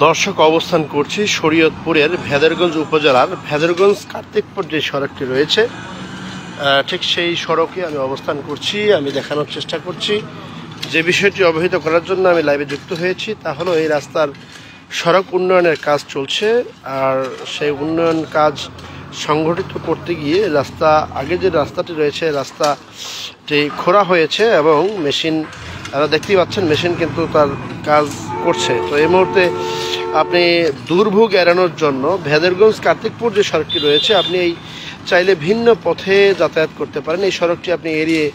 দর্শক অবস্থান করছি শরীয়তপুরের ভেদরগঞ্জ উপজেলার ভেদরগঞ্জ কার্তিকপুর যে সড়কটি রয়েছে ঠিক সেই সড়কে আমি অবস্থান করছি। আমি দেখানোর চেষ্টা করছি যে বিষয়টি অবহিত করার জন্য আমি লাইভে যুক্ত হয়েছি তা হলো এই রাস্তার সড়ক উন্নয়নের কাজ চলছে। আর সেই উন্নয়ন কাজ সংগঠিত করতে গিয়ে আগে যে রাস্তাটি রয়েছে রাস্তাটি খোঁড়া হয়েছে এবং মেশিন দেখতেই পাচ্ছেন মেশিন কিন্তু তার কাজ করছে। তো এই মুহূর্তে আপনি দুর্ভোগ এড়ানোর জন্য ভেদরগঞ্জ কার্তিকপুর যে সড়কটি রয়েছে আপনি চাইলে ভিন্ন পথে যাতায়াত করতে পারেন। এই সড়কটি আপনি এড়িয়ে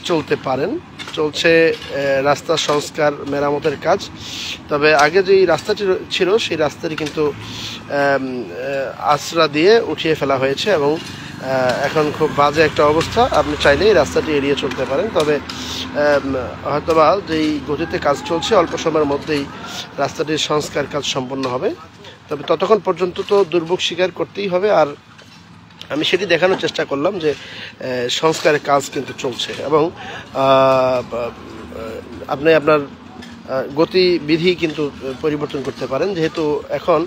চলতে পারেন। চলছে রাস্তা সংস্কার মেরামতের কাজ। তবে আগে যেই রাস্তাটি ছিল সেই রাস্তাটি কিন্তু আশ্রা দিয়ে উঠিয়ে ফেলা হয়েছে এবং এখন খুব বাজে একটা অবস্থা। আপনি চাইলে এই রাস্তাটি এড়িয়ে চলতে পারেন। তবে হয়তোবা যেই গতিতে কাজ চলছে অল্প সময়ের মধ্যেই রাস্তাটির সংস্কার কাজ সম্পন্ন হবে। তবে ততক্ষণ পর্যন্ত তো দুর্ভোগ স্বীকার করতেই হবে। আর আমি সেটি দেখানোর চেষ্টা করলাম যে সংস্কারের কাজ কিন্তু চলছে এবং আপনি আপনার গতিবিধি কিন্তু পরিবর্তন করতে পারেন, যেহেতু এখন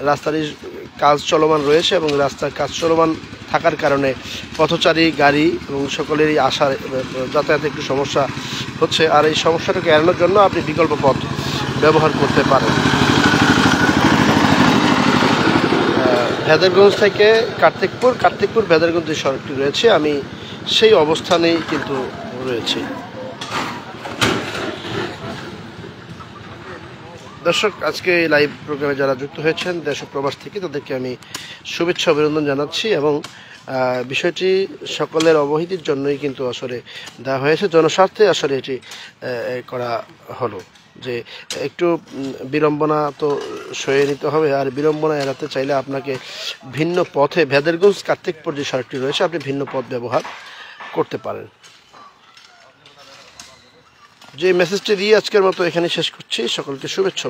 রাস্তাটির কাজ চলমান রয়েছে এবং রাস্তার কাজ চলমান থাকার কারণে পথচারী গাড়ি এবং সকলেরই যাতায়াতে একটু সমস্যা হচ্ছে। আর এই সমস্যাটাকে এড়ানোর জন্য আপনি বিকল্প পথ ব্যবহার করতে পারেন। ভেদরগঞ্জ থেকে কার্তিকপুর ভেদরগঞ্জ যে সড়কটি রয়েছে আমি সেই অবস্থানেই কিন্তু রয়েছি। দর্শক, আজকে এই লাইভ প্রোগ্রামে যারা যুক্ত হয়েছেন দেশ ও প্রবাস থেকে তাদেরকে আমি শুভেচ্ছা অভিনন্দন জানাচ্ছি এবং বিষয়টি সকলের অবহিতির জন্যই কিন্তু আসলে দেওয়া হয়েছে, জনস্বার্থে আসলে এটি করা হলো। যে একটু বিড়ম্বনা তো সয়ে নিতে হবে, আর বিড়ম্বনা এড়াতে চাইলে আপনাকে ভিন্ন পথে ভেদরগঞ্জ কার্তিকপুর যে সড়কটি রয়েছে আপনি ভিন্ন পথ ব্যবহার করতে পারেন। যে মেসেজটি দিয়ে আজকের মতো এখানে শেষ করছি। সকলকে শুভেচ্ছা।